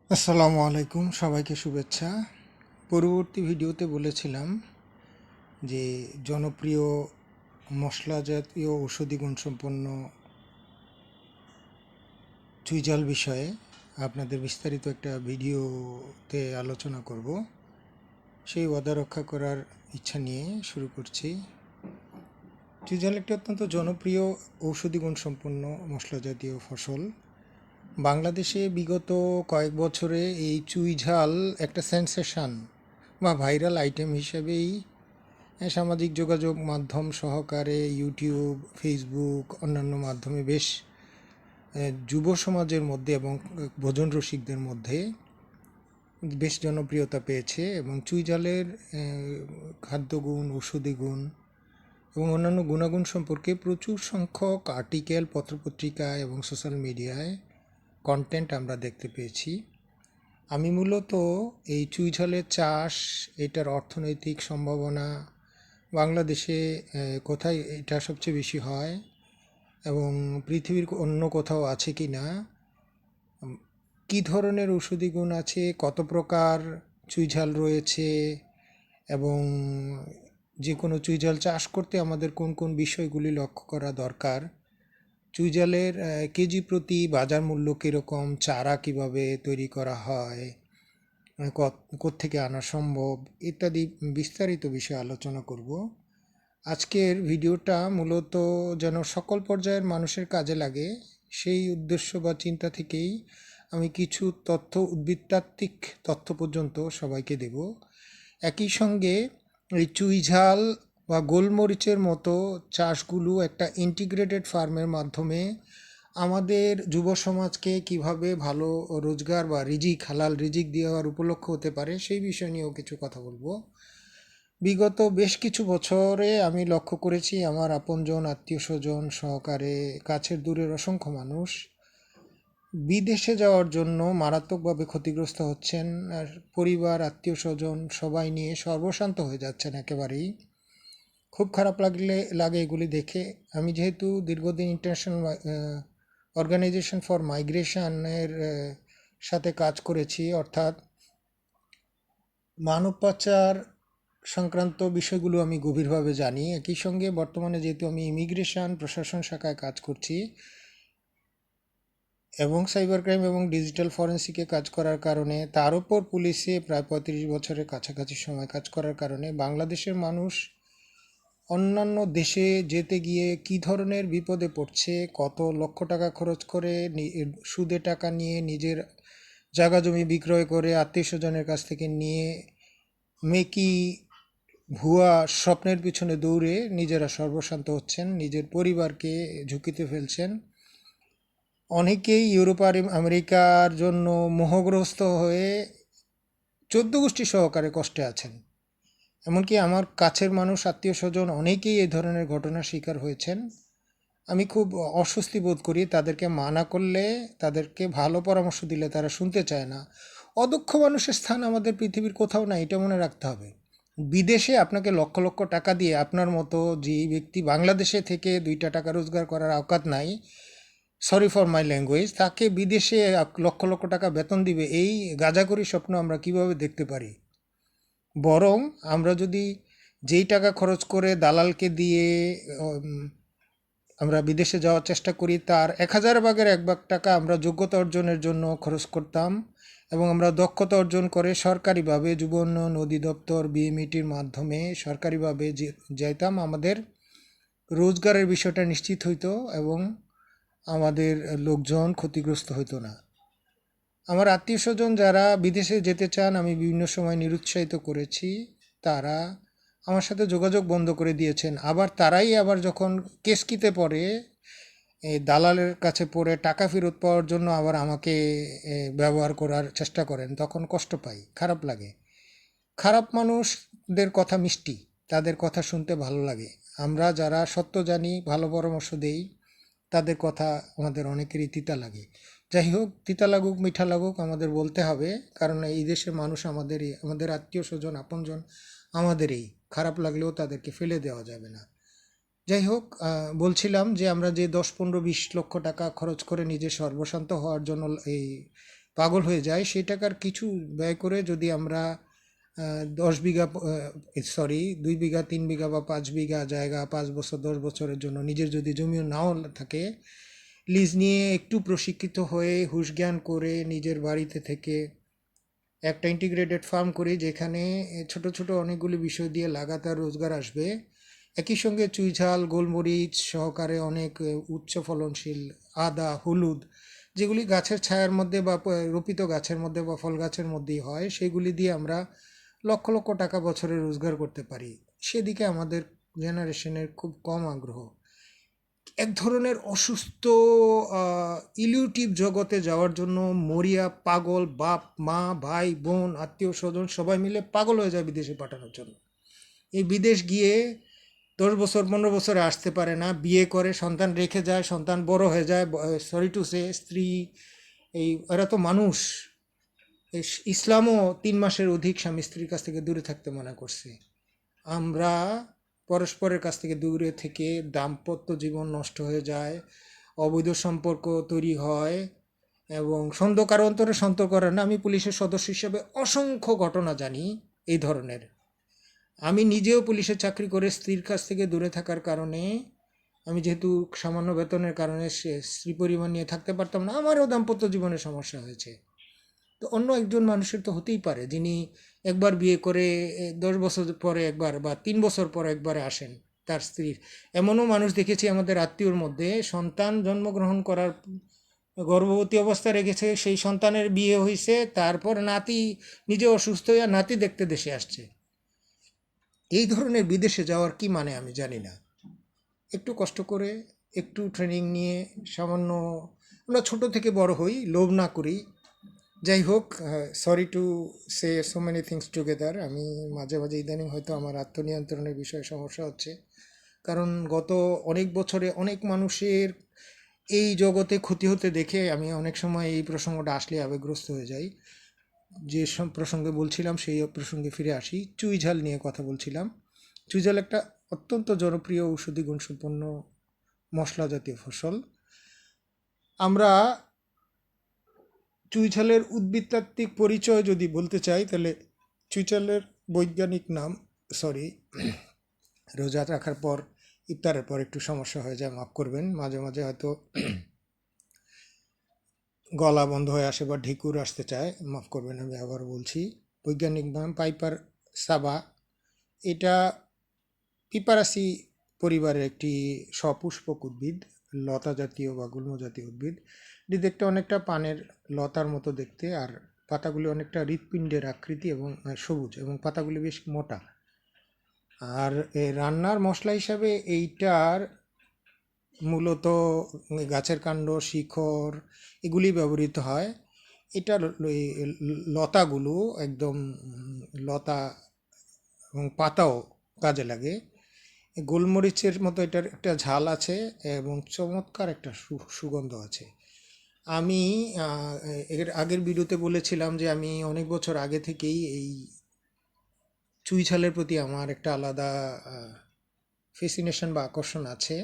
আসসালামু আলাইকুম, সবাইকে শুভেচ্ছা। পূর্ববর্তী ভিডিওতে বলেছিলাম যে জনপ্রিয় মশলা জাতীয় ঔষধি গুণসম্পন্ন চুইঝাল বিষয়ে আপনাদের বিস্তারিত একটা ভিডিওতে আলোচনা করব। সেই ওয়াদা রক্ষা করার ইচ্ছা নিয়ে শুরু করছি। চুইঝাল একটি অত্যন্ত জনপ্রিয় ঔষধি গুণসম্পন্ন মশলা জাতীয় ফসল। বাংলাদেশে বিগত কয়েক বছরে এই চুইঝাল একটা সেন্সেশন বা ভাইরাল আইটেম হিসেবেই সামাজিক যোগাযোগ মাধ্যম সহকারে ইউটিউব, ফেসবুক, অন্যান্য মাধ্যমে বেশ যুব সমাজের মধ্যে এবং ভোজন রসিকদের মধ্যে বেশ জনপ্রিয়তা পেয়েছে এবং চুইঝালের খাদ্যগুণ, ঔষধি গুণ এবং অন্যান্য গুণাগুণ সম্পর্কে প্রচুর সংখ্যক আর্টিকেল পত্রপত্রিকা এবং সোশ্যাল মিডিয়ায় কন্টেন্ট আমরা দেখতে পেয়েছি। আমি মূলত এই চুইঝালের চাষ, এটার অর্থনৈতিক সম্ভাবনা, বাংলাদেশে কোথায় এটা সবচেয়ে বেশি হয় এবং পৃথিবীর অন্য কোথাও আছে কি না, কী ধরনের ঔষধি গুণ আছে, কত প্রকার চুইঝাল রয়েছে এবং যে কোনো চুইঝাল চাষ করতে আমাদের কোন কোন বিষয়গুলি লক্ষ্য করা দরকার, চুইঝালের কেজি প্রতি বাজার মূল্য কীরকম, চারা কিভাবে তৈরি করা হয়, কোত্থেকে আনা সম্ভব ইত্যাদি বিস্তারিত বিষয়ে আলোচনা করব। আজকের ভিডিওটা মূলত যেন সকল পর্যায়ের মানুষের কাজে লাগে সেই উদ্দেশ্য বা চিন্তা থেকেই আমি কিছু তথ্য, উদ্ভিদতাত্ত্বিক তথ্য পর্যন্ত সবাইকে দেব। একই সঙ্গে এই চুইঝাল বা গোলমরিচের মতো চাষগুলো একটা ইন্টিগ্রেটেড ফার্মের মাধ্যমে আমাদের যুব সমাজকে কিভাবে ভালো রোজগার বা রিজিক, হালাল রিজিক দেওয়ার উপলক্ষ হতে পারে সেই বিষয় নিয়েও কিছু কথা বলবো। বিগত বেশ কিছু বছরে আমি লক্ষ্য করেছি আমার আপনজন, আত্মীয় স্বজন সহকারে কাছের দূরের অসংখ্য মানুষ বিদেশে যাওয়ার জন্য মারাত্মকভাবে ক্ষতিগ্রস্ত হচ্ছেন, আর পরিবার, আত্মীয় স্বজন সবাই নিয়ে সর্বশান্ত হয়ে যাচ্ছেন একেবারেই। খুব খারাপ লাগে এগুলি দেখে। আমি যেহেতু দীর্ঘদিন ইন্টারন্যাশনাল অর্গানাইজেশন ফর মাইগ্রেশনের সাথে কাজ করেছি, অর্থাৎ মানব পাচার সংক্রান্ত বিষয়গুলো আমি গভীরভাবে জানি। একই সঙ্গে বর্তমানে যেহেতু আমি ইমিগ্রেশন প্রশাসন শাখায় কাজ করছি এবং সাইবার ক্রাইম এবং ডিজিটাল ফরেন্সিকে কাজ করার কারণে, তার উপর পুলিশে প্রায় 35 বছরের কাছাকাছি সময় কাজ করার কারণে বাংলাদেশের মানুষ অন্যান্য দেশে যেতে গিয়ে কী ধরনের বিপদে পড়ছে, কত লক্ষ টাকা খরচ করে সুদে টাকা নিয়ে নিজের জায়গা জমি বিক্রয় করে আত্মীয় স্বজনের কাছ থেকে নিয়ে মেকি ভুয়া স্বপ্নের পিছনে দৌড়ে নিজেরা সর্বশান্ত হচ্ছেন, নিজের পরিবারকে ঝুঁকিতে ফেলছেন। অনেকেই ইউরোপ আর আমেরিকার জন্য মোহগ্রস্ত হয়ে 14 গোষ্ঠী সহকারে কষ্টে আছেন। এমনকি আমার কাছের মানুষ, আত্মীয় স্বজন অনেকেই এই ধরনের ঘটনার শিকার হয়েছেন। আমি খুব অস্বস্তি বোধ করি। তাদেরকে মানা করলে, তাদেরকে ভালো পরামর্শ দিলে তারা শুনতে চায় না। অদক্ষ মানুষের স্থান আমাদের পৃথিবীর কোথাও নাই, এটা মনে রাখতে হবে। বিদেশে আপনাকে লক্ষ লক্ষ টাকা দিয়ে, আপনার মতো যে ব্যক্তি বাংলাদেশে থেকে 2টা টাকা রোজগার করার অকাত নাই, সরি ফর মাই ল্যাঙ্গুয়েজ, তাকে বিদেশে লক্ষ লক্ষ টাকা বেতন দিবে, এই গাঁজাখড়ি স্বপ্ন আমরা কিভাবে দেখতে পারি? বরং আমরা যদি যেই টাকা খরচ করে দালালকে দিয়ে আমরা বিদেশে যাওয়ার চেষ্টা করি, তার 1000 ভাগের 1 ভাগ টাকা আমরা যোগ্যতা অর্জনের জন্য খরচ করতাম এবং আমরা দক্ষতা অর্জন করে সরকারিভাবে যুব উন্নয়ন অধিদপ্তর বিএমইটির মাধ্যমে সরকারিভাবে যেতাম, আমাদের রোজগারের বিষয়টা নিশ্চিত হইতো এবং আমাদের লোকজন ক্ষতিগ্রস্ত হইতো না। আমার আত্মীয় স্বজন যারা বিদেশে যেতে চান, আমি বিভিন্ন সময় নিরুৎসাহিত করেছি। তারা আমার সাথে যোগাযোগ বন্ধ করে দিয়েছেন। আবার তারাই আবার যখন কেসকিতে পড়ে, এই দালালের কাছে পড়ে টাকা ফেরত পাওয়ার জন্য আবার আমাকে ব্যবহার করার চেষ্টা করেন, তখন কষ্ট পাই, খারাপ লাগে। খারাপ মানুষদের কথা মিষ্টি, তাদের কথা শুনতে ভালো লাগে। আমরা যারা সত্য জানি, ভালো পরামর্শ দেই, তাদের কথা আমাদের অনেকেরই তিতা লাগে। যাই হোক, তিতা লাগুক মিঠা লাগুক, আমাদের বলতে হবে, কারণ এই দেশের মানুষ আমাদেরই, আমাদের আত্মীয় স্বজন আপনজন আমাদেরই। খারাপ লাগলেও তাদেরকে ফেলে দেওয়া যাবে না। যাই হোক, বলছিলাম যে আমরা যে 10, 15, 20 লক্ষ টাকা খরচ করে নিজে সর্বশান্ত হওয়ার জন্য এই পাগল হয়ে যায়, সেই টাকার কিছু ব্যয় করে যদি আমরা 10 বিঘা, 2 বিঘা 3 বিঘা বা 5 বিঘা জায়গা 5 বছর 10 বছরের জন্য, নিজের যদি জমিও নাও থাকে, লিজ নিয়ে একটু প্রশিক্ষিত হয়ে হুঁশ জ্ঞান করে নিজের বাড়িতে থেকে একটা ইন্টিগ্রেটেড ফার্ম করি, যেখানে ছোট ছোট অনেকগুলি বিষয় দিয়ে লাগাতার রোজগার আসবে, একই সঙ্গে চুইঝাল গোলমরিচ সহকারে অনেক উচ্চ ফলনশীল আদা হলুদ, যেগুলি গাছের ছায়ার মধ্যে বা রোপিত গাছের মধ্যে বা ফল গাছের মধ্যেই হয়, সেগুলি দিয়ে আমরা লক্ষ লক্ষ টাকা বছরে রোজগার করতে পারি। সেদিকে আমাদের জেনারেশনের খুব কম আগ্রহ। এক ধরনের অসুস্থ ইলিউটিভ জগতে যাওয়ার জন্য মরিয়া পাগল, বাপ মা ভাই বোন আত্মীয় স্বজন সবাই মিলে পাগল হয়ে যায় বিদেশে পাঠানোর জন্য। এই বিদেশ গিয়ে 10 বছর 15 বছরে আসতে পারে না, বিয়ে করে সন্তান রেখে যায়, সন্তান বড় হয়ে যায়, সরি টু সে স্ত্রী, এই এরা তো মানুষ। ইসলামও 3 মাসের অধিক স্বামী স্ত্রীর কাছ থেকে দূরে থাকতে মানা করছে। আমরা পরস্পরের কাছ থেকে দূরে থেকে দাম্পত্য জীবন নষ্ট হয়ে যায়, অবৈধ সম্পর্ক তৈরি হয়, এবং সন্দেহকার অন্তরে সন্দেহ করে না। আমি পুলিশের সদস্য হিসেবে অসংখ্য ঘটনা জানি এই ধরনের। আমি নিজেও পুলিশের চাকরি করে স্ত্রীর কাছ থেকে দূরে থাকার কারণে, আমি যেহেতু সামান্য বেতনের কারণে স্ত্রী পরিবার নিয়ে থাকতে পারতাম না, আমারও দাম্পত্য জীবনে সমস্যা হয়েছে। তো অন্য একজন মানুষের তো হতেই পারে, যিনি একবার বিয়ে করে 10 বছর পরে একবার বা 3 বছর পরে একবার আসেন তার স্ত্রীর। এমনও মানুষ দেখেছি আমাদের আত্মীয়র মধ্যে, সন্তান জন্মগ্রহণ করার গর্ভবতী অবস্থা রেখেছে, সেই সন্তানের বিয়ে হয়েছে, তারপর নাতি নিজে অসুস্থ হয়ে নাতি দেখতে দেশে আসছে। এই ধরনের বিদেশে যাওয়ার কি মানে আমি জানি না। একটু কষ্ট করে, একটু ট্রেনিং নিয়ে, সামান্য আমরা ছোট থেকে বড় হই, লোভ না করি। যাই হোক, sorry to say so many things together. আমি মাঝে মাঝে ইদানিং হয়তো আমার আত্মনিয়ন্ত্রণের বিষয়ে সমস্যা হচ্ছে, কারণ গত অনেক বছরে অনেক মানুষের এই জগতে ক্ষতি হতে দেখে আমি অনেক সময় এই প্রসঙ্গটা আসলে আবেগগ্রস্ত হয়ে যাই। যে সব প্রসঙ্গে বলছিলাম সেই প্রসঙ্গে ফিরে আসি। চুইঝাল নিয়ে কথা বলছিলাম। চুইঝাল একটা অত্যন্ত জনপ্রিয় ঔষধি গুণসম্পন্ন মশলা জাতীয় ফসল। আমরা চুইঝালের উদ্ভিদতাত্ত্বিক পরিচয় যদি বলতে চাই, তাহলে চুইঝালের বৈজ্ঞানিক নাম, সরি, রোজা রাখার পর ইফতারের পর একটু সমস্যা হয়ে যায়, মাফ করবেন। মাঝে মাঝে হয়তো গলা বন্ধ হয়ে আসে বা ঢেকুর আসতে চায়, মাফ করবেন, আমি আবার বলছি। বৈজ্ঞানিক নাম পাইপার সাবা। এটা পিপারাসি পরিবারের একটি সপুষ্পক উদ্ভিদ, লতা জাতীয় বা গুল্ম জাতীয় উদ্ভিদ। এটি দেখতে অনেকটা পানের লতার মতো দেখতে, আর পাতাগুলি অনেকটা হৃৎপিণ্ডের আকৃতি এবং সবুজ, এবং পাতাগুলি বেশ মোটা। আর রান্নার মশলা হিসাবে এইটার মূলত গাছের কাণ্ড, শিকড়, এগুলি ব্যবহৃত হয়। এটার লতাগুলো একদম লতা এবং পাতাও কাজে লাগে। গোলমরিচের মতো এটার একটা ঝাল আছে এবং চমৎকার একটা সুগন্ধ আছে। আমি এর আগের ভিডিওতে বলেছিলাম যে আমি অনেক বছর আগে থেকেই এই চুইঝালের প্রতি আমার একটা আলাদা ফ্যাসিনেশন বা আকর্ষণ আছে।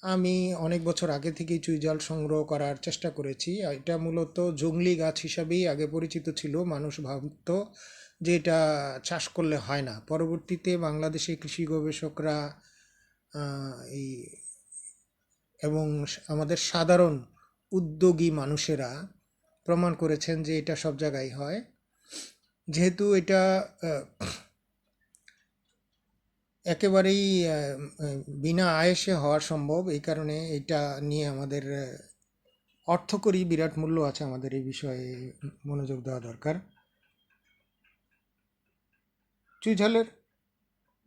আমি অনেক বছর আগে থেকেই চুইঝাল সংগ্রহ করার চেষ্টা করেছি। এটা মূলত জংলি গাছ হিসাবেই আগে পরিচিত ছিল। মানুষ ভাবত যে এটা চাষ করলে হয় না। পরবর্তীতে বাংলাদেশে কৃষি গবেষকরা এই এবং আমাদের সাধারণ উদ্যোগী মানুষেরা প্রমাণ করেছেন যে এটা সব জায়গায় হয়। যেহেতু এটা একেবারেই বিনা আয়েসে হওয়া সম্ভব, এই কারণে এটা নিয়ে আমাদের অর্থকরী বিরাট মূল্য আছে, আমাদের এই বিষয়ে মনোযোগ দেওয়া দরকার। চুইঝালের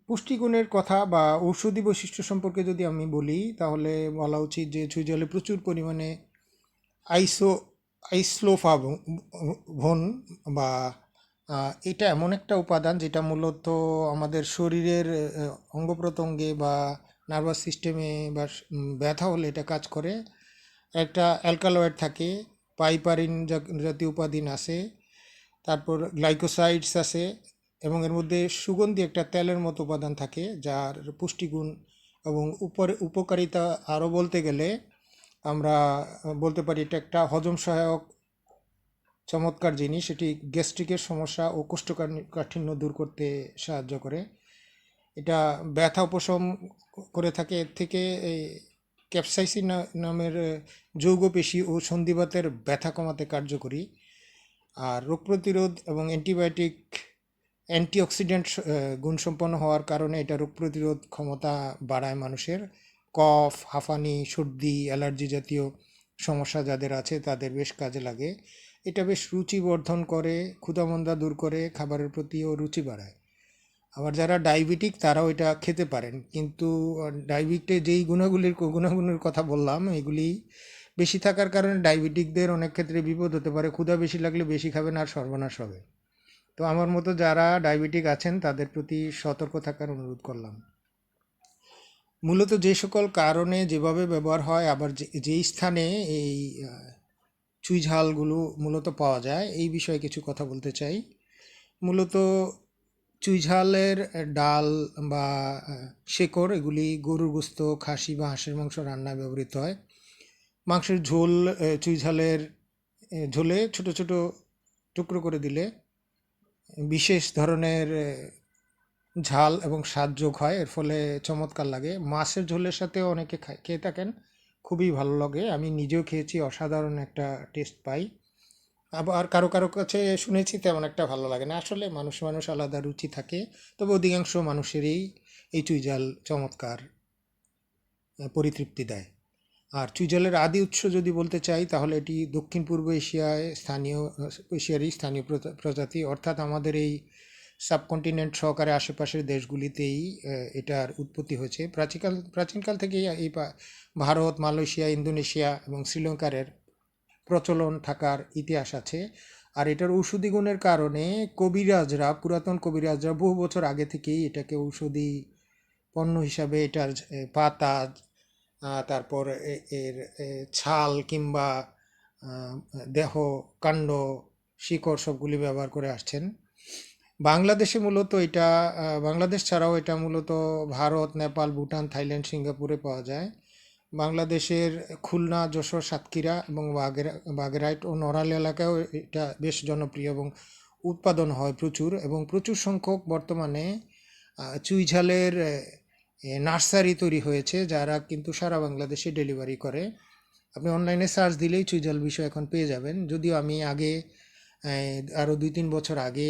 পুষ্টিগুণের কথা বা ঔষধি বৈশিষ্ট্য সম্পর্কে যদি আমি বলি, তাহলে বলা উচিত যে চুইঝালে প্রচুর পরিমাণে আইসোফ্লাভোন বা এটা এমন একটা উপাদান যেটা মূলত আমাদের শরীরের অঙ্গ প্রত্যঙ্গে বা নার্ভাস সিস্টেমে বা ব্যথা হলে এটা কাজ করে। একটা অ্যালকালয়েড থাকে, পাইপারিন জাতীয় উপাদান আছে, তারপর গ্লাইকোসাইডস আছে, এবং এর মধ্যে সুগন্ধি একটা তেলের মতো উপাদান থাকে, যার পুষ্টিগুণ এবং উপকারিতা আরও বলতে গেলে আমরা বলতে পারি এটা একটা হজম সহায়ক চমৎকার জিনিস। এটি গ্যাস্ট্রিকের সমস্যা ও কোষ্ঠকাঠিন্য দূর করতে সাহায্য করে। এটা ব্যথা উপশম করে থাকে। এর থেকে এই ক্যাপসাইসিন নামের যৌগ পেশি ও সন্ধিবাতের ব্যথা কমাতে কার্যকরী। আর রোগ প্রতিরোধ এবং অ্যান্টিঅক্সিডেন্ট গুণসম্পন্ন হওয়ার কারণে এটা রোগ প্রতিরোধ ক্ষমতা বাড়ায় মানুষের। কফ, হাঁফানি, সর্দি, অ্যালার্জি জাতীয় সমস্যা যাদের আছে তাদের বেশ কাজে লাগে। এটা বেশ রুচি বর্ধন করে, ক্ষুধামন্দা দূর করে, খাবারের প্রতিও রুচি বাড়ায়। আবার যারা ডায়াবেটিক তারাও এটা খেতে পারেন, কিন্তু ডায়াবেটিকে যেই গুণাগুণের কথা বললাম এগুলি বেশি থাকার কারণে ডায়াবেটিকদের অনেক ক্ষেত্রে বিপদ হতে পারে। ক্ষুধা বেশি লাগলে বেশি খাবেন আর সর্বনাশ হবে। তো আমার মতো যারা ডায়াবেটিক আছেন তাদের প্রতি সতর্ক থাকার অনুরোধ করলাম। মূলত যে সকল কারণে যেভাবে ব্যবহার হয়, আবার যেই স্থানে এই চুই ঝালগুলো মূলত পাওয়া যায় এই বিষয়ে কিছু কথা বলতে চাই। মূলত চুই ঝালের ডাল বা শেকড় এগুলি গরুর গোস্ত, খাসি বা হাঁসের মাংস রান্নায় ব্যবহৃত হয়। মাংসের ঝোল, চুই ঝালের ঝোলে ছোট ছোট টুকরো করে দিলে বিশেষ ধরনের ঝাল এবং স্বাদ যোগ হয়, এর ফলে চমৎকার লাগে। মাছের ঝোলের সাথেও অনেকে খেয়ে থাকেন, খুবই ভালো লাগে। আমি নিজেও খেয়েছি, অসাধারণ একটা টেস্ট পাই। আবার কারো কারো কাছে শুনেছি তেমন একটা ভালো লাগে না। আসলে মানুষ মানুষ আলাদা রুচি থাকে, তবে অধিকাংশ মানুষেরই এই চুই ঝাল চমৎকার পরিতৃপ্তি দেয়। আর চুই ঝালের আদি উৎস যদি বলতে চাই তাহলে এটি দক্ষিণ পূর্ব এশিয়ারই স্থানীয় প্রজাতি, অর্থাৎ আমাদের এই সাবকন্টিনেন্ট সহকারে আশেপাশের দেশগুলিতেই এটার উৎপত্তি হয়েছে। প্রাচীনকাল থেকেই এই ভারত, মালয়েশিয়া, ইন্দোনেশিয়া এবং শ্রীলঙ্কার প্রচলন থাকার ইতিহাস আছে। আর এটার ঔষধি গুণের কারণে পুরাতন কবিরাজরা বহু বছর আগে থেকেই এটাকে ঔষধি পণ্য হিসাবে এটার পাতা, তারপর এর ছাল কিংবা দেহ, কাণ্ড, শিকড় সবগুলি ব্যবহার করে আসছেন। বাংলাদেশে মূলত এটা বাংলাদেশ ছাড়াও এটা মূলত ভারত, নেপাল, ভুটান, থাইল্যান্ড, সিঙ্গাপুরে পাওয়া যায়। বাংলাদেশের খুলনা, যশোর, সাতক্ষীরা এবং বাগেরহাট ও নড়াইল এলাকায়ও এটা বেশ জনপ্রিয় এবং উৎপাদন হয় প্রচুর, এবং প্রচুর সংখ্যক বর্তমানে চুই ঝালের নার্সারি তৈরি হয়েছে, যারা কিন্তু সারা বাংলাদেশে ডেলিভারি করে। আপনি অনলাইনে সার্চ দিলেই চুই ঝাল বিষয় এখন পেয়ে যাবেন। যদিও আমি আগে আরও 2-3 বছর আগে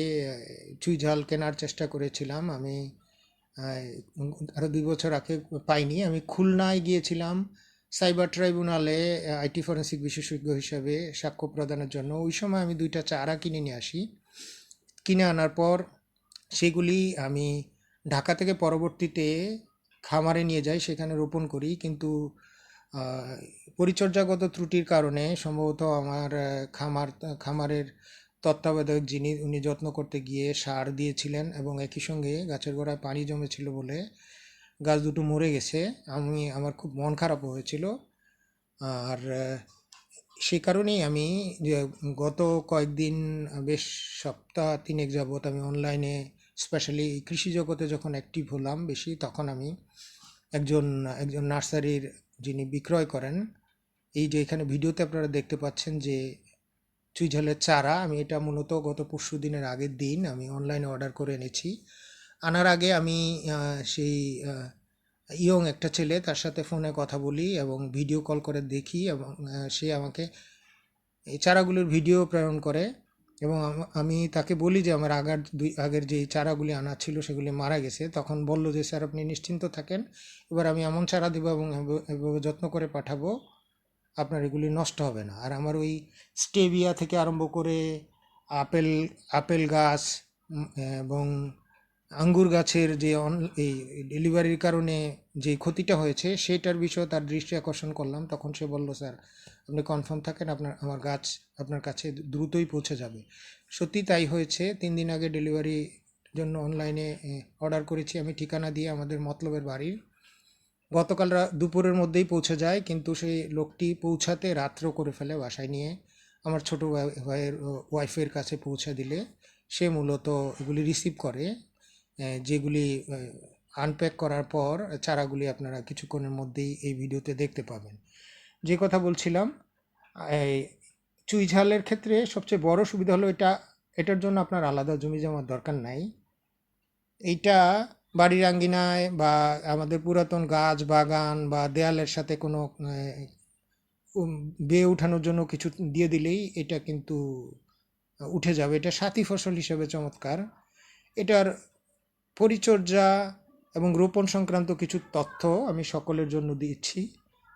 চুই ঝাল কেনার চেষ্টা করেছিলাম, আমি আরও 2 বছর আগে পাইনি। আমি খুলনায় গিয়েছিলাম সাইবার ট্রাইব্যুনালে আইটি ফরেন্সিক বিশেষজ্ঞ হিসাবে সাক্ষ্য প্রদানের জন্য। ওই সময় আমি 2টা চারা কিনে নিয়ে আসি। কিনে আনার পর সেগুলি আমি ঢাকা থেকে পরবর্তীতে খামারে নিয়ে যাই, সেখানে রোপণ করি। কিন্তু পরিচর্যাগত ত্রুটির কারণে সম্ভবত আমার খামারের তত্ত্বাবধায়ক উনি যত্ন করতে গিয়ে সার দিয়েছিলেন, এবং একই সঙ্গে গাছের গোড়ায় পানি জমেছিল বলে গাছ দুটো মরে গেছে। আমার খুব মন খারাপ হয়েছিল। আর সেই কারণেই আমি গত কয়েকদিন, বেশ সপ্তাহ 3 যাবৎ আমি অনলাইনে, স্পেশালি কৃষি জগতে যখন অ্যাক্টিভ হলাম বেশি, তখন আমি একজন নার্সারির যিনি বিক্রয় করেন, এই যে এখানে ভিডিওতে আপনারা দেখতে পাচ্ছেন যে চুই ঝালের চারা, আমি এটা মূলত গত পরশু দিনের আগের দিন আমি অনলাইনে অর্ডার করে এনেছি। আনার আগে আমি সেই ইয়ং একটা ছেলে, তার সাথে ফোনে কথা বলি এবং ভিডিও কল করে দেখি, এবং সে আমাকে এই চারাগুলোর ভিডিও প্রেরণ করে, এবং আমি তাকে বলি যে আমার আগের যে চারাগুলি আনা ছিল সেগুলি মারা গেছে। তখন বলল যে স্যার আপনি নিশ্চিন্ত থাকেন, এবার আমি এমন চারা দেবো এবং এভাবে যত্ন করে পাঠাবো, আপনার এগুলি নষ্ট হবে না। আর আমার ওই স্টেভিয়া থেকে আরম্ভ করে আপেল গাছ এবং আঙ্গুর গাছের যে এই ডেলিভারির কারণে যে ক্ষতিটা হয়েছে সেটার বিষয়ে তার দৃষ্টি আকর্ষণ করলাম। তখন সে বলল, স্যার আপনি কনফার্ম থাকেন, আমার গাছ আপনার কাছে দ্রুতই পৌঁছে যাবে। সত্যি তাই হয়েছে। 3 দিন আগে ডেলিভারির জন্য অনলাইনে অর্ডার করেছি আমি ঠিকানা দিয়ে আমাদের মতলবের বাড়ির। গতকাল দুপুরের মধ্যেই পৌঁছে যায়, কিন্তু সেই লোকটি পৌঁছাতে রাত্র করে ফেলে। বাসায় নিয়ে আমার ছোটো ভাইয়ের ওয়াইফের কাছে পৌঁছে দিলে সে মূলত এগুলি রিসিভ করে, যেগুলি আনপ্যাক করার পর চারাগুলি আপনারা কিছুক্ষণের মধ্যেই এই ভিডিওতে দেখতে পাবেন। যে কথা বলছিলাম, এই চুই ঝালের ক্ষেত্রে সবচেয়ে বড় সুবিধা হলো এটার জন্য আপনার আলাদা জমি জমার দরকার নাই। এইটা বাড়ির আঙ্গিনায় বা আমাদের পুরাতন গাছ বাগান বা দেয়ালের সাথে কোনো বেয়ে উঠানোর জন্য কিছু দিয়ে দিলেই এটা কিন্তু উঠে যাবে। এটা সাথী ফসল হিসেবে চমৎকার। এটার পরিচর্যা এবং রোপণ সংক্রান্ত কিছু তথ্য আমি সকলের জন্য দিচ্ছি।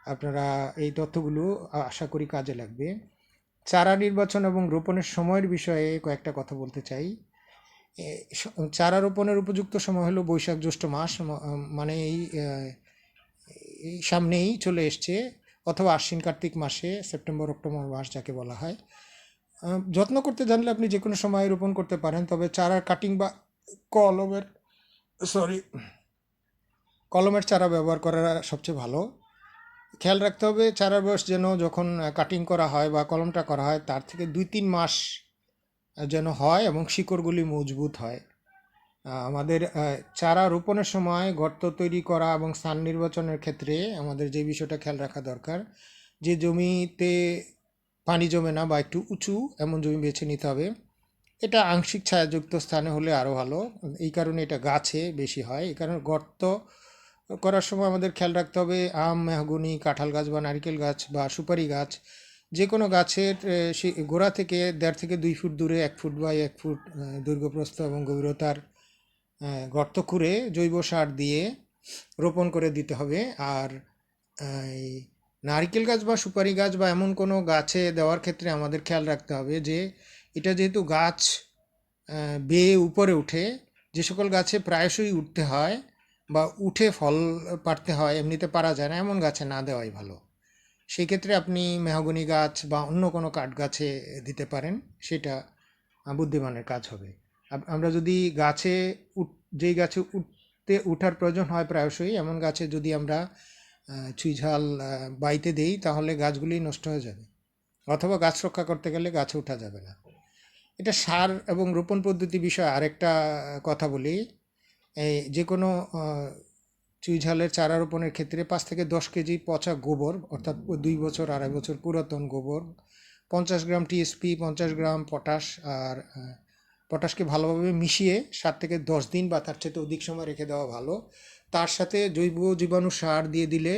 আপনারা এই তথ্যগুলো আশা করি কাজে লাগবে। চারা নির্বাচন এবং রোপণের সময়ের বিষয়ে কয়েকটা কথা বলতে চাই। চারা রোপণের উপযুক্ত সময় হলো বৈশাখ জ্যৈষ্ঠ মাস, মানে এই সামনেই চলে এসছে, অথবা আশ্বিন কার্তিক মাসে, সেপ্টেম্বর অক্টোবর মাস যাকে বলা হয়। যত্ন করতে জানলে আপনি যে কোনো সময় রোপণ করতে পারেন, তবে চারার কাটিং বা কলমের কলমের চারা ব্যবহার করা সবচেয়ে ভালো। খেয়াল রাখতে হবে চারার বয়স যেন যখন কাটিং করা হয় বা কলমটা করা হয় তার থেকে 2-3 মাস যেন হয় এবং শিকড়গুলি মজবুত হয়। আমাদের চারা রোপণের সময় গর্ত তৈরি করা এবং স্থান নির্বাচনের ক্ষেত্রে আমাদের যে বিষয়টা খেয়াল রাখা দরকার, যে জমিতে পানি জমে না বা একটু উঁচু এমন জমি বেছে নিতে হবে। এটা আংশিক ছায়াযুক্ত স্থানে হলে আরও ভালো, এই কারণে এটা গাছে বেশি হয়। এই কারণে গর্ত করার সময় আমাদের খেয়াল রাখতে হবে আম, মেহগনি, কাঁঠাল গাছ বা নারকেল গাছ বা সুপারি গাছ, যে কোনো গাছের গোড়া থেকে 1.5 থেকে 2 ফুট দূরে 1 ফুট বা 1 ফুট দৈর্ঘ্যপ্রস্থ এবং গভীরতার গর্ত খুঁড়ে জৈব সার দিয়ে রোপণ করে দিতে হবে। আর এই নারকেল গাছ বা সুপারি গাছ বা এমন কোনো গাছে দেওয়ার ক্ষেত্রে আমাদের খেয়াল রাখতে হবে যে এটা যেহেতু গাছ বেয়ে উপরে উঠে, যে সকল গাছে প্রায়শই উঠতে হয় বা উঠে ফল পাড়তে হয়, এমনিতে পারা যায় না, এমন গাছে না দেওয়াই ভালো। সেই ক্ষেত্রে আপনি মেহগনি গাছ বা অন্য কোনো কাঠ গাছে দিতে পারেন, সেটা বুদ্ধিমানের কাজ হবে। আমরা যদি যেই গাছে উঠার প্রয়োজন হয় প্রায়শই, এমন গাছে যদি আমরা চুই ঝাল বাইতে দেই তাহলে গাছগুলি নষ্ট হয়ে যাবে, অথবা গাছ রক্ষা করতে গেলে গাছে ওঠা যাবে না। এটা সার এবং রোপণ পদ্ধতি বিষয়ে আরেকটা কথা বলি। এই যে কোনো চুই ঝালের চারা রোপণের ক্ষেত্রে 5 থেকে 10 কেজি পচা গোবর, অর্থাৎ 2 বছর 2.5 বছর পুরাতন গোবর, 50 গ্রাম টিএসপি, 50 গ্রাম পটাশ, আর পটাশকে ভালোভাবে মিশিয়ে 7 থেকে 10 দিন বা তার চেয়ে অধিক সময় রেখে দেওয়া ভালো। তার সাথে জৈব জীবাণু সার দিয়ে দিলে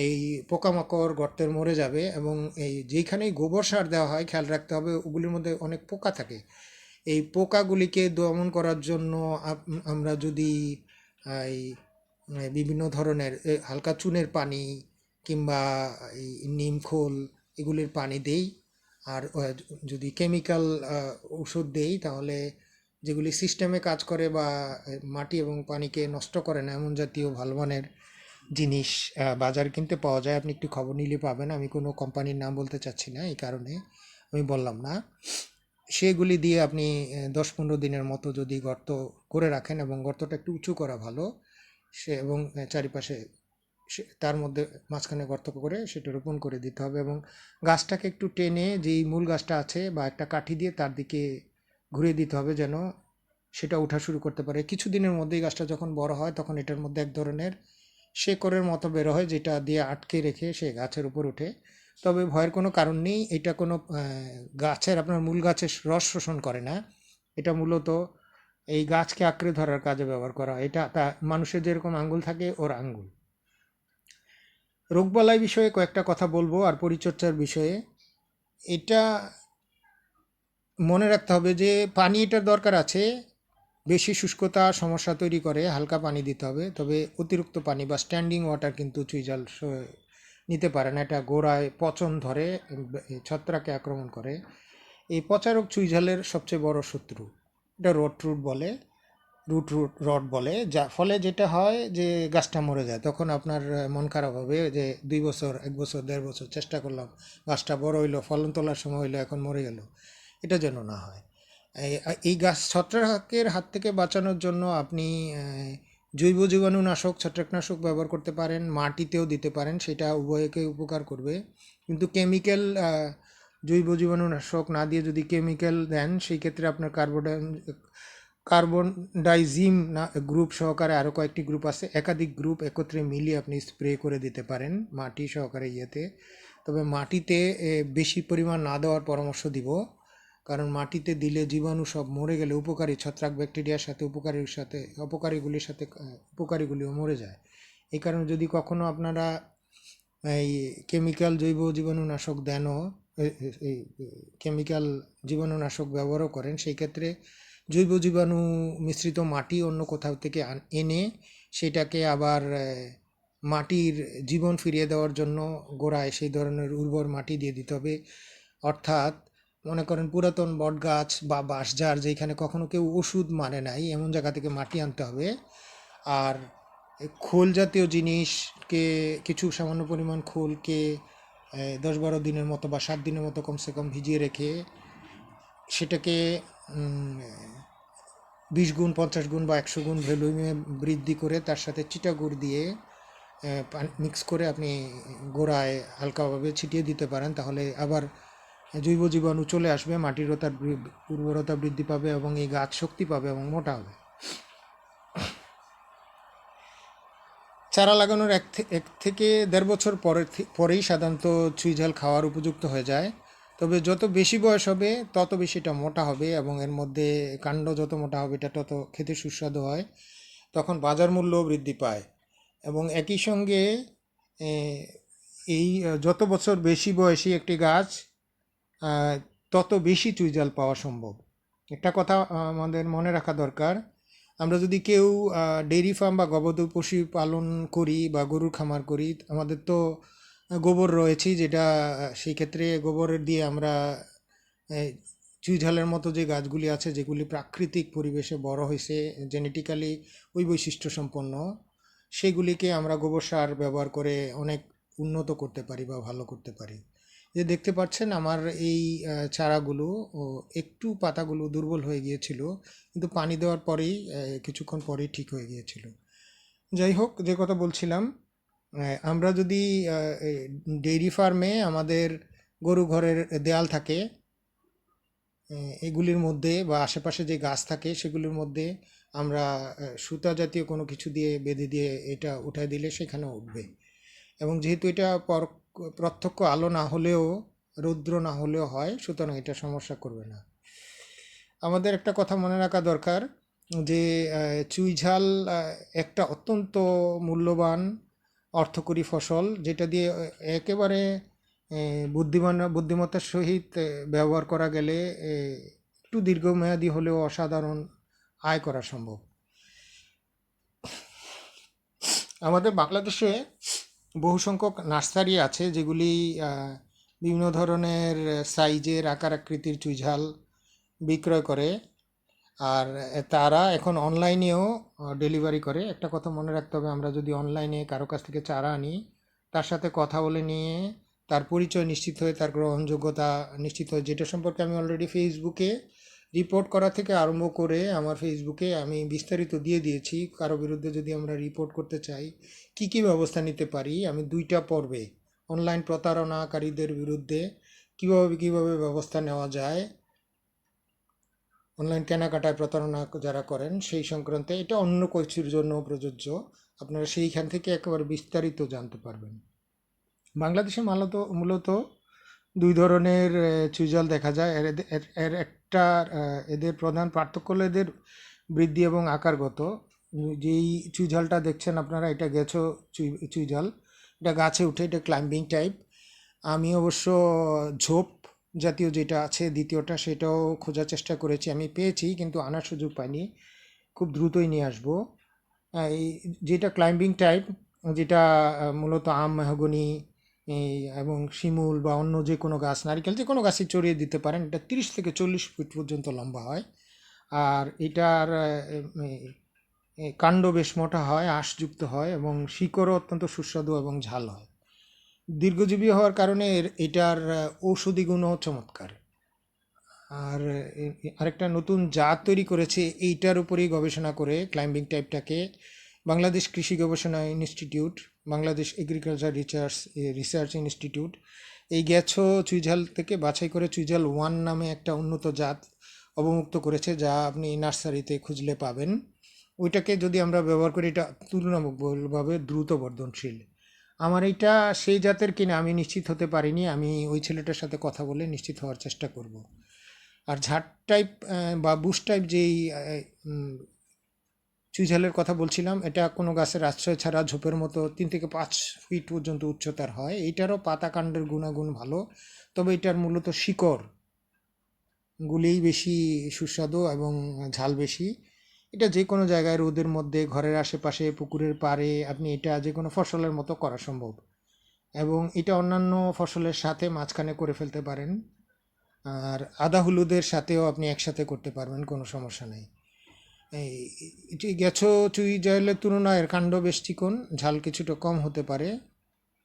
এই পোকামাকড় গর্তের মরে যাবে। এবং এই যেইখানেই গোবর সার দেওয়া হয় খেয়াল রাখতে হবে ওগুলির মধ্যে অনেক পোকা থাকে। এই পোকাগুলিকে দমন করার জন্য আমরা যদি এই বিভিন্ন ধরনের হালকা চুনের পানি কিংবা এই নিমখোল এগুলির পানি দেই, আর যদি কেমিক্যাল ওষুধ দেই তাহলে যেগুলি সিস্টেমে কাজ করে বা মাটি এবং পানিকে নষ্ট করে না এমন জাতীয় ভালো মানের জিনিস বাজারে কিনতে পাওয়া যায়। আপনি একটু খবর নিলে পাবেন। আমি কোনো কোম্পানির নাম বলতে চাচ্ছি না, এই কারণে আমি বললাম না। সেগুলি দিয়ে আপনি 10-15 দিনের মতো যদি গর্ত করে রাখেন, এবং গর্তটা একটু উঁচু করা ভালো, এবং চারিপাশে তার মধ্যে মাঝখানে গর্ত করে সেটা রোপণ করে দিতে হবে। এবং গাছটাকে একটু টেনে যেই মূল গাছটা আছে বা একটা কাঠি দিয়ে তার দিকে ঘুরিয়ে দিতে হবে যেন সেটা ওঠা শুরু করতে পারে। কিছুদিনের মধ্যেই গাছটা যখন বড় হয় তখন এটার মধ্যে এক ধরনের শেকড়ের মতো বের হয়, যেটা দিয়ে আটকে রেখে সে গাছের উপর ওঠে। তবে ভয়ের কোনো কারণ নেই, এটা কোনো গাছের আপনার মূল গাছের রস শোষণ করে না। এটা মূলত এই গাছকে আঁকড়ে ধরার কাজে ব্যবহার করা হয়। এটা মানুষের যেরকম আঙ্গুল থাকে ওর আঙ্গুল। রোগবালাই বিষয়ে কয়েকটা কথা বলবো আর পরিচর্যার বিষয়ে। এটা মনে রাখতে হবে যে পানি এটার দরকার আছে, বেশি শুষ্কতা সমস্যা তৈরি করে, হালকা পানি দিতে হবে। তবে অতিরিক্ত পানি বা স্ট্যান্ডিং ওয়াটার কিন্তু চুইঝাল নিতে পারে না, এটা গোড়ায় পচন ধরে, ছত্রাকে আক্রমণ করে। এই পচা রোগ চুইঝালের সবচেয়ে বড় শত্রু। এটা রুট রট বলে, যা ফলে যেটা হয় যে গাছটা মরে যায়। তখন আপনার মন খারাপ হবে যে 2 বছর 1 বছর 1.5 বছর চেষ্টা করলাম, গাছটা বড় হইলো, ফলন তোলার সময় হইলো, এখন মরে গেল। এটা যেন না হয়। এই গাছ ছত্রাকের হাত থেকে বাঁচানোর জন্য আপনি জৈব জীবাণুনাশক, ছত্রাকনাশক ব্যবহার করতে পারেন, মাটিতেও দিতে পারেন, সেটা উভয়কে উপকার করবে। কিন্তু কেমিক্যাল জৈব জীবাণুনাশক না দিয়ে যদি কেমিক্যাল দেন সেই ক্ষেত্রে আপনার কার্বন ডাইজিম না গ্রুপ সহকারে আরও কয়েকটি গ্রুপ আছে, একাধিক গ্রুপ একত্রে মিলিয়ে আপনি স্প্রে করে দিতে পারেন মাটি সহকারে ইয়েতে। তবে মাটিতে বেশি পরিমাণ না দেওয়ার পরামর্শ দিব, কারণ মাটিতে দিলে জীবাণু সব মরে গেলে উপকারী ছত্রাক ব্যাকটেরিয়ার সাথে উপকারীগুলিও মরে যায়। এই কারণে যদি কখনো আপনারা এই কেমিক্যাল জৈব জীবাণুনাশক দেনও, এই কেমিক্যাল জীবাণুনাশক ব্যবহারও করেন, সেই ক্ষেত্রে জৈব জীবাণু মিশ্রিত মাটি অন্য কোথাও থেকে এনে সেটাকে আবার মাটির জীবন ফিরিয়ে দেওয়ার জন্য গোড়ায় সেই ধরনের উর্বর মাটি দিয়ে দিতে হবে। অর্থাৎ মনে করেন পুরাতন বট গাছ বা বাঁশঝাড় যেখানে কখনো কেউ ওষুধ মানে নাই, এমন জায়গা থেকে মাটি আনতে হবে। আর খোল জাতীয় জিনিসকে, কিছু সামান্য পরিমাণ খোলকে 10-12 দিনের মতো বা 7 দিনের মতো কমসে কম ভিজিয়ে রেখে সেটাকে 20 গুণ, 50 গুণ বা 100 গুণ ভ্যালুমে বৃদ্ধি করে তার সাথে চিটাগুড় দিয়ে মিক্স করে আপনি গোড়ায় হালকাভাবে ছিটিয়ে দিতে পারেন। তাহলে আবার জৈব জীবাণু চলে আসবে, মাটির উর্বরতা বৃদ্ধি পাবে এবং এই গাছ শক্তি পাবে এবং মোটা হবে। চারা লাগানোর 1 থেকে 1.5 বছর পরেই সাধারণত চুইঝাল খাওয়ার উপযুক্ত হয়ে যায়। তবে যত বেশি বয়স হবে তত বেশি এটা মোটা হবে এবং এর মধ্যে কাণ্ড যত মোটা হবে এটা তত খেতে সুস্বাদু হয়। তখন বাজার মূল্যও বৃদ্ধি পায় এবং একই সঙ্গে এই যত বছর বেশি বয়সী একটি গাছ তত বেশি চুইঝাল পাওয়া সম্ভব। একটা কথা আমাদের মনে রাখা দরকার, আমরা যদি কেউ ডেইরি ফার্ম বা গবাদি পশু পালন করি বা গরুর খামার করি, আমাদের তো গোবর রয়েছেই, যেটা সেই ক্ষেত্রে গোবরের দিয়ে আমরা চুইঝালের মতো যে গাছগুলি আছে যেগুলি প্রাকৃতিক পরিবেশে বড় হয়েছে, জেনেটিক্যালি ওই বৈশিষ্ট্য সম্পন্ন, সেগুলিকে আমরা গোবর সার ব্যবহার করে অনেক উন্নত করতে পারি বা ভালো করতে পারি। যে দেখতে পাচ্ছেন আমার এই চারাগুলো একটু পাতাগুলো দুর্বল হয়ে গিয়েছিল, কিন্তু পানি দেওয়ার পরেই কিছুক্ষণ পরেই ঠিক হয়ে গিয়েছিল। যাই হোক, যে কথা বলছিলাম, আমরা যদি ডেইরি ফার্মে আমাদের গরু ঘরের দেয়াল থাকে, এগুলির মধ্যে বা আশেপাশে যে গাছ থাকে সেগুলির মধ্যে আমরা সুতা জাতীয় কোনো কিছু দিয়ে বেঁধে দিয়ে এটা উঠায় দিলে সেখানে উঠবে। এবং যেহেতু এটা প্রত্যক্ষ আলো না হলেও, রৌদ্র না হলেও হয়, সুতরাং এটা সমস্যা করবে না। আমাদের একটা কথা মনে রাখা দরকার যে চুইঝাল একটা অত্যন্ত মূল্যবান অর্থকরী ফসল, যেটা দিয়ে একেবারে বুদ্ধিমত্তার সহিত ব্যবহার করা গেলে একটু দীর্ঘমেয়াদী হলেও অসাধারণ আয় করা সম্ভব। আমাদের বাংলাদেশে বহু সংখ্যক নার্সারি আছে যেগুলি বিভিন্ন ধরনের সাইজের আকার আকৃতির চুইঝাল বিক্রয় করে, আর তারা এখন অনলাইনেও ডেলিভারি করে। একটা কথা মনে রাখতে হবে, আমরা যদি অনলাইনে কারো কাছ থেকে চারা আনি, তার সাথে কথা বলে নিয়ে তার পরিচয় নিশ্চিত হয়ে, তার গ্রহণযোগ্যতা নিশ্চিত হয়ে, যেটা সম্পর্কে আমি অলরেডি ফেসবুকে রিপোর্ট করা থেকে আরম্ভ করে আমার ফেসবুকে আমি বিস্তারিত দিয়ে দিয়েছি। কারো বিরুদ্ধে যদি আমরা রিপোর্ট করতে চাই কি কি ব্যবস্থা নিতে পারি, আমি 2টা পর্বে অনলাইন প্রতারণাকারীদের বিরুদ্ধে কিভাবে ব্যবস্থা নেওয়া যায়, অনলাইন কেনাকাটায় প্রতারণা যারা করেন সেই সংক্রান্তে, এটা অন্য কিছুর জন্য প্রযোজ্য। আপনারা সেইখান থেকে একেবারে বিস্তারিত জানতে পারবেন। বাংলাদেশে মূলত 2 ধরনের চুইঝাল দেখা যায়। এর একটা এদের প্রধান পার্থক্য হলো এদের বৃদ্ধি এবং আকারগত। যেই চুইঝালটা দেখছেন আপনারা, এটা গেছো চুইঝাল, এটা গাছে উঠে, এটা ক্লাইম্বিং টাইপ। আমি অবশ্য ঝোপ জাতীয় যেটা আছে দ্বিতীয়টা, সেটাও খোঁজার চেষ্টা করেছি, আমি পেয়েছি কিন্তু আনার সুযোগ পাইনি, খুব দ্রুতই নিয়ে আসবো। এই যেটা ক্লাইম্বিং টাইপ, যেটা মূলত আম, মেহগনি এবং শিমুল বা অন্য যে কোনো গাছ, নারিকেল, যে কোনো গাছই চড়িয়ে দিতে পারেন। এটা 30 থেকে 40 ফিট পর্যন্ত লম্বা হয়, আর এটার কাণ্ড বেশ মোটা হয়, আঁশযুক্ত হয় এবং শিকড়ও অত্যন্ত সুস্বাদু এবং ঝাল হয়। দীর্ঘজীবী হওয়ার কারণে এটার ঔষধি গুণও চমৎকার। আর আরেকটা নতুন জাত তৈরি করেছে এইটার উপরেই গবেষণা করে, ক্লাইম্বিং টাইপটাকে, বাংলাদেশ কৃষি গবেষণা institute, Bangladesh agriculture research institute এই গেছো চুইঝাল থেকে বাছাই করে চুইঝাল 1 নামে একটা উন্নত জাত অবমুক্ত করেছে, যা আপনি নার্সারিতে খুঁজলে পাবেন। ওইটাকে যদি আমরা ব্যবহার করি, এটা তুলনামূলকভাবে দ্রুত বর্ধনশীল। আমার এইটা সেই জাতের কিনা আমি নিশ্চিত হতে পারিনি, আমি ওই ছেলেটার সাথে কথা বলে নিশ্চিত হওয়ার চেষ্টা করব। আর ঝাড় টাইপ বা বুশ টাইপ যেই চুইঝালের কথা বলছিলাম, এটা কোনো গাছের আশ্রয় ছাড়া ঝোপের মতো 3 থেকে 5 ফিট পর্যন্ত উচ্চতার হয়। এইটারও পাতা কাণ্ডের গুণাগুণ ভালো, তবে এটার মূলত শিকড় গুলিই বেশি সুস্বাদু এবং ঝাল বেশি। এটা যে কোনো জায়গায়, রোদের মধ্যে, ঘরের আশেপাশে, পুকুরের পাড়ে আপনি এটা যে কোনো ফসলের মতো করা সম্ভব, এবং এটা অন্যান্য ফসলের সাথে মাঝখানে করে ফেলতে পারেন। আর আদা হলুদের সাথেও আপনি একসাথে করতে পারবেন, কোনো সমস্যা নেই। এই এটি গেছো চুই জাইলের তুলনায় এর কাণ্ড বেশ চিকন, ঝাল কিছুটা কম হতে পারে।